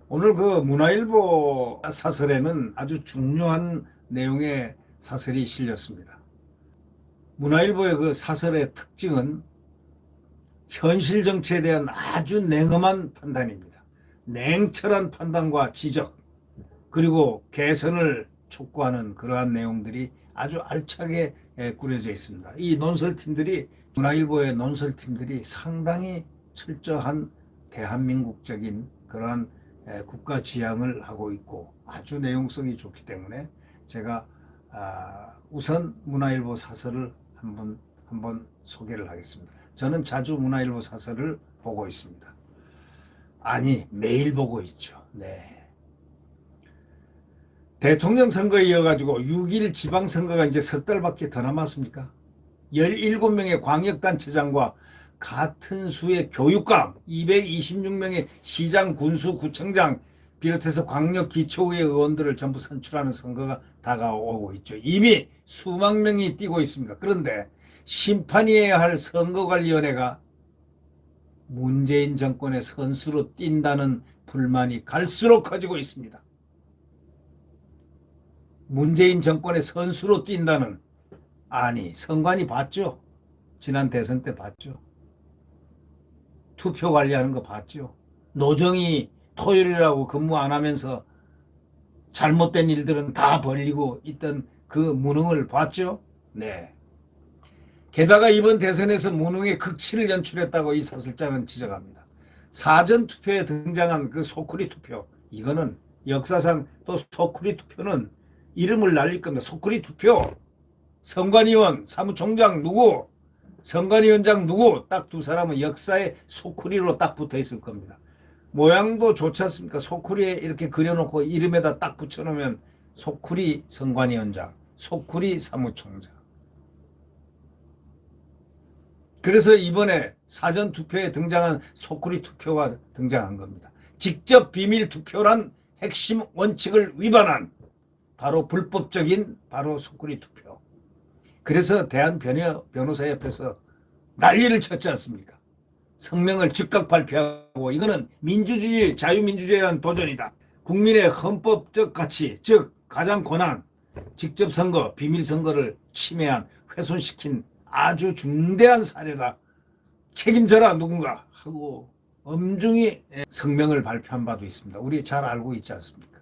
오늘 그 문화일보 사설에는 아주 중요한 내용의 사설이 실렸습니다. 문화일보의 그 사설의 특징은 현실 정치에 대한 아주 냉엄한 판단입니다. 냉철한 판단과 지적, 그리고 개선을 촉구하는 그러한 내용들이 아주 알차게 꾸려져 있습니다. 이 논설팀들이, 문화일보의 논설팀들이 상당히 철저한 대한민국적인 그러한 국가 지향을 하고 있고 아주 내용성이 좋기 때문에 제가 우선 문화일보 사설을 한번 소개를 하겠습니다. 저는 자주 문화일보 사설을 보고 있습니다. 아니, 매일 보고 있죠. 네. 대통령 선거에 이어가지고 6.1 지방선거가 이제 석 달밖에 더 남았습니까? 17명의 광역단체장과 같은 수의 교육감, 226명의 시장, 군수, 구청장 비롯해서 광역기초의회 의원들을 전부 선출하는 선거가 다가오고 있죠. 이미 수만 명이 뛰고 있습니다. 그런데 심판이어야 할 선거관리위원회가 문재인 정권의 선수로 뛴다는 불만이 갈수록 커지고 있습니다. 문재인 정권의 선수로 뛴다는, 아니, 선관위 봤죠? 지난 대선 때 봤죠? 투표 관리하는 거 봤죠? 노정이 토요일이라고 근무 안 하면서 잘못된 일들은 다 벌리고 있던 그 무능을 봤죠? 네. 게다가 이번 대선에서 무능의 극치를 연출했다고 이 사설자는 지적합니다. 사전투표에 등장한 그 소쿠리 투표, 이거는 역사상 또 소쿠리 투표는 이름을 날릴 겁니다. 소쿠리 투표, 선관위원, 사무총장 누구, 선관위원장 누구, 딱 두 사람은 역사의 소쿠리로 딱 붙어 있을 겁니다. 모양도 좋지 않습니까? 소쿠리에 이렇게 그려놓고 이름에다 딱 붙여놓으면 소쿠리 선관위원장, 소쿠리 사무총장. 그래서 이번에 사전투표에 등장한 소쿠리 투표가 등장한 겁니다. 직접 비밀 투표란 핵심 원칙을 위반한 바로 불법적인 바로 소쿠리 투표. 그래서 대한변호사협회에서 난리를 쳤지 않습니까? 성명을 즉각 발표하고 이거는 민주주의, 자유민주주의에 대한 도전이다. 국민의 헌법적 가치, 즉 가장 권한, 직접 선거, 비밀 선거를 침해한, 훼손시킨 아주 중대한 사례라. 책임져라 누군가 하고 엄중히 성명을 발표한 바도 있습니다. 우리 잘 알고 있지 않습니까?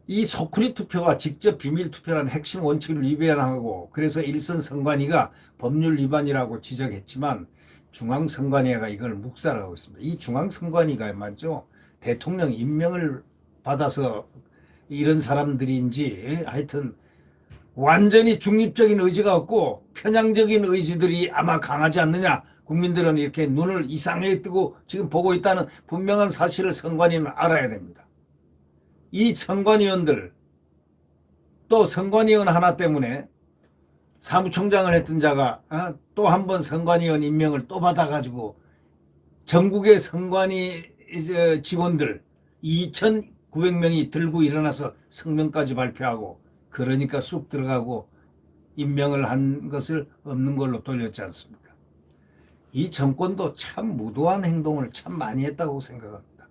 이 소쿠리 투표가 직접 비밀 투표라는 핵심 원칙을 위반하고, 그래서 일선 선관위가 법률 위반이라고 지적했지만 중앙선관위가 이걸 묵살하고 있습니다. 이 중앙선관위가 말이죠, 대통령 임명을 받아서 이런 사람들인지 하여튼 완전히 중립적인 의지가 없고 편향적인 의지들이 아마 강하지 않느냐. 국민들은 이렇게 눈을 이상하게 뜨고 지금 보고 있다는 분명한 사실을 선관위는 알아야 됩니다. 이 선관위원들, 또 선관위원 하나 때문에 사무총장을 했던 자가 또 한 번 선관위원 임명을 또 받아가지고 전국의 선관위 직원들 2,900명이 들고 일어나서 성명까지 발표하고, 그러니까 쑥 들어가고 임명을 한 것을 없는 걸로 돌렸지 않습니까? 이 정권도 참 무도한 행동을 참 많이 했다고 생각합니다.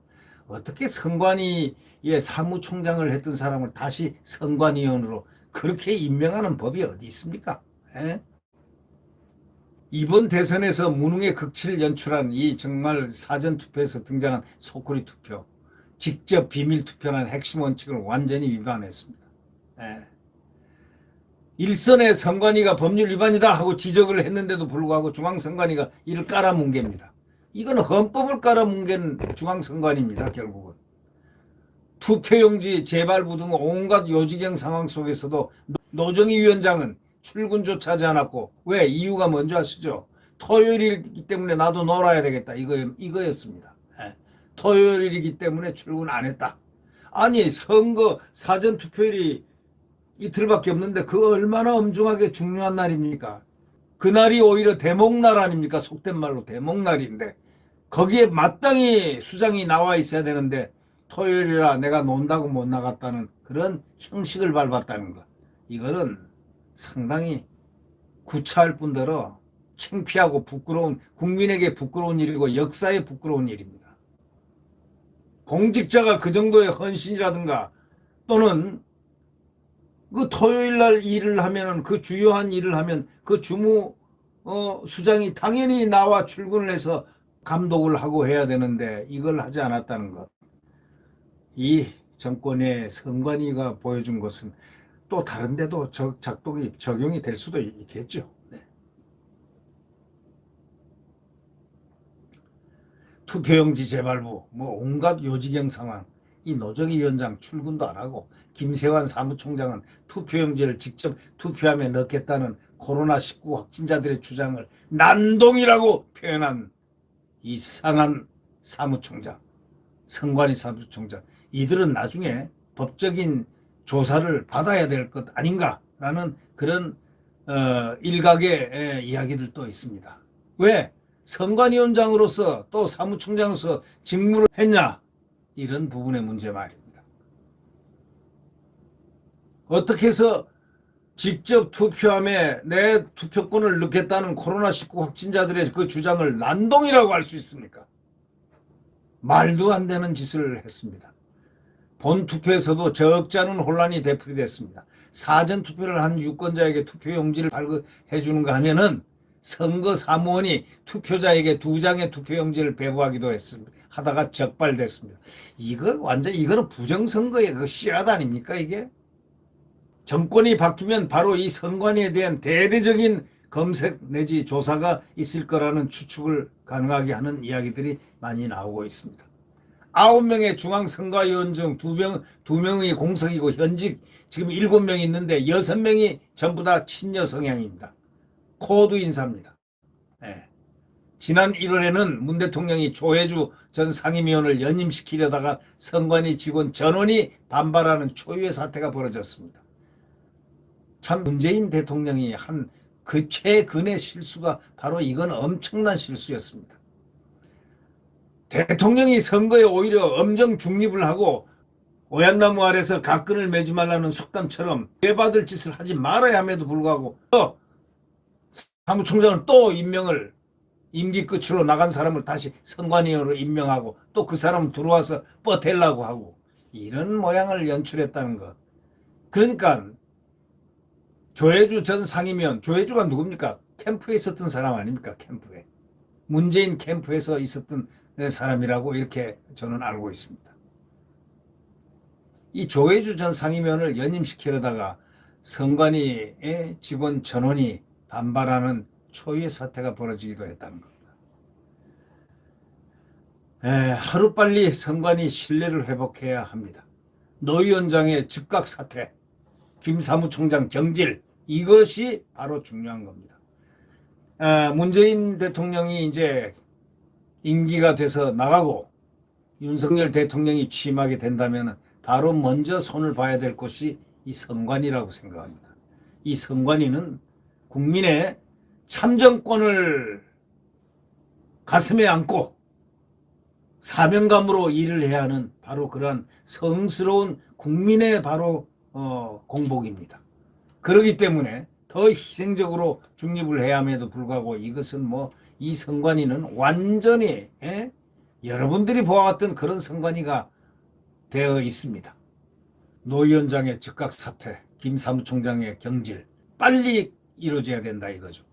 어떻게 선관위의 사무총장을 했던 사람을 다시 선관위원으로 그렇게 임명하는 법이 어디 있습니까? 이번 대선에서 무능의 극치를 연출한 이 정말 사전투표에서 등장한 소쿠리 투표, 직접 비밀 투표라는 핵심 원칙을 완전히 위반했습니다. 일선의 선관위가 법률 위반이다 하고 지적을 했는데도 불구하고 중앙선관위가 이를 깔아뭉갭니다. 이건 헌법을 깔아뭉갠 중앙선관위입니다. 결국은 투표용지 재발부 등 온갖 요지경 상황 속에서도 노정희 위원장은 출근조차 하지 않았고, 왜? 이유가 뭔지 아시죠? 토요일이기 때문에 나도 놀아야 되겠다, 이거였습니다. 토요일이기 때문에 출근 안 했다. 아니, 선거 사전투표일이 이틀밖에 없는데 그 얼마나 엄중하게 중요한 날입니까? 그날이 오히려 대목날 아닙니까? 속된 말로 대목날인데 거기에 마땅히 수장이 나와 있어야 되는데 토요일이라 내가 논다고 못 나갔다는 그런 형식을 밟았다는 것, 이거는 상당히 구차할 뿐더러 창피하고 부끄러운, 국민에게 부끄러운 일이고 역사에 부끄러운 일입니다. 공직자가 그 정도의 헌신이라든가 또는 그 토요일 날 일을 하면은, 그 주요한 일을 하면 그 주무 수장이 당연히 나와 출근을 해서 감독을 하고 해야 되는데 이걸 하지 않았다는 것. 이 정권의 선관위가 보여준 것은 또 다른 데도 적용이 될 수도 있겠죠. 네. 투표용지 재발부, 뭐 온갖 요지경 상황. 이 노정희 위원장 출근도 안 하고 김세환 사무총장은 투표용지를 직접 투표함에 넣겠다는 코로나19 확진자들의 주장을 난동이라고 표현한 이상한 사무총장, 선관위 사무총장. 이들은 나중에 법적인 조사를 받아야 될 것 아닌가라는 그런 일각의 이야기들도 있습니다. 왜 선관위원장으로서 또 사무총장으로서 직무를 했냐, 이런 부분의 문제 말입니다. 어떻게 해서 직접 투표함에 내 투표권을 넣겠다는 코로나19 확진자들의 그 주장을 난동이라고 할 수 있습니까? 말도 안 되는 짓을 했습니다. 본 투표에서도 적지 않은 혼란이 되풀이됐습니다. 사전 투표를 한 유권자에게 투표용지를 발급해 주는가 하면은 선거 사무원이 투표자에게 2장의 투표용지를 배부하기도 했습니다. 하다가 적발됐습니다. 이거는 부정선거의 그 씨앗 아닙니까, 이게? 정권이 바뀌면 바로 이 선관위에 대한 대대적인 검색 내지 조사가 있을 거라는 추측을 가능하게 하는 이야기들이 많이 나오고 있습니다. 9명의 중앙선거위원 중 2명의 공석이고 현직 지금 7명이 있는데 6명이 전부 다 친여 성향입니다. 코드 인사입니다. 네. 지난 1월에는 문 대통령이 조혜주 전 상임위원을 연임시키려다가 선관위 직원 전원이 반발하는 초유의 사태가 벌어졌습니다. 참 문재인 대통령이 한 그 최근의 실수가 바로 이건 엄청난 실수였습니다. 대통령이 선거에 오히려 엄정 중립을 하고 오얏나무 아래서 각근을 매지 말라는 속담처럼 죄받을 짓을 하지 말아야 함에도 불구하고 또 사무총장은 또 임명을 임기 끝으로 나간 사람을 다시 선관위원으로 임명하고 또 그 사람 들어와서 뻗으려고 하고 이런 모양을 연출했다는 것. 그러니까 조혜주 전 상임위원, 조혜주가 누굽니까? 캠프에 있었던 사람 아닙니까? 캠프에. 문재인 캠프에서 있었던 사람이라고 이렇게 저는 알고 있습니다. 이 조혜주 전 상임위원을 연임시키려다가 선관위의 직원 전원이 반발하는 초유의 사태가 벌어지기도 했다는 겁니다. 하루빨리 선관위 신뢰를 회복해야 합니다. 노 위원장의 즉각 사퇴, 김 사무총장 경질, 이것이 바로 중요한 겁니다. 문재인 대통령이 이제 임기가 돼서 나가고 윤석열 대통령이 취임하게 된다면 바로 먼저 손을 봐야 될 곳이 이 선관위라고 생각합니다. 이 선관위는 국민의 참정권을 가슴에 안고 사명감으로 일을 해야 하는 바로 그러한 성스러운 국민의 바로 공복입니다. 그렇기 때문에 더 희생적으로 중립을 해야 함에도 불구하고 이것은 뭐 이 선관위는 완전히 여러분들이 보아왔던 그런 선관위가 되어 있습니다. 노 위원장의 즉각 사퇴, 김 사무총장의 경질 빨리 이루어져야 된다 이거죠.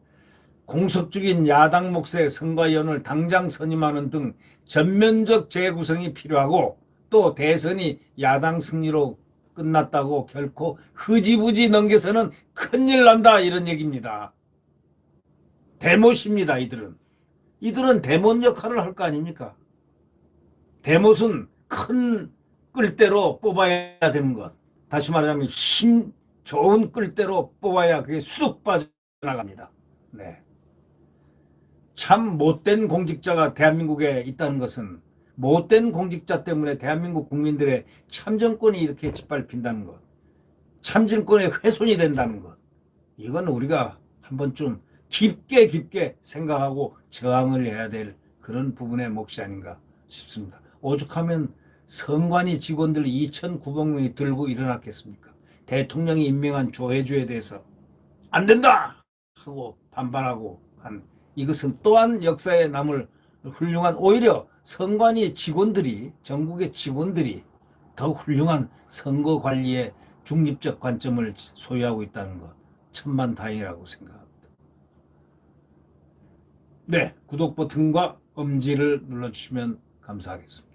공석적인 야당 몫의 선관위원을 당장 선임하는 등 전면적 재구성이 필요하고 또 대선이 야당 승리로 끝났다고 결코 흐지부지 넘겨서는 큰일 난다 이런 얘기입니다. 대못입니다. 이들은 대못 역할을 할 거 아닙니까? 대못은 큰 끌대로 뽑아야 되는 것. 다시 말하자면 힘 좋은 끌대로 뽑아야 그게 쑥 빠져나갑니다. 네. 참 못된 공직자가 대한민국에 있다는 것은 못된 공직자 때문에 대한민국 국민들의 참정권이 이렇게 짓밟힌다는 것, 참정권의 훼손이 된다는 것, 이건 우리가 한 번쯤 깊게 생각하고 저항을 해야 될 그런 부분의 몫이 아닌가 싶습니다. 오죽하면 선관위 직원들 2,900명이 들고 일어났겠습니까? 대통령이 임명한 조혜주에 대해서 안 된다 하고 반발하고 한 이것은 또한 역사에 남을 훌륭한 오히려 선관위 직원들이 전국의 직원들이 더 훌륭한 선거 관리의 중립적 관점을 소유하고 있다는 것 천만다행이라고 생각합니다. 네, 구독 버튼과 엄지를 눌러주시면 감사하겠습니다.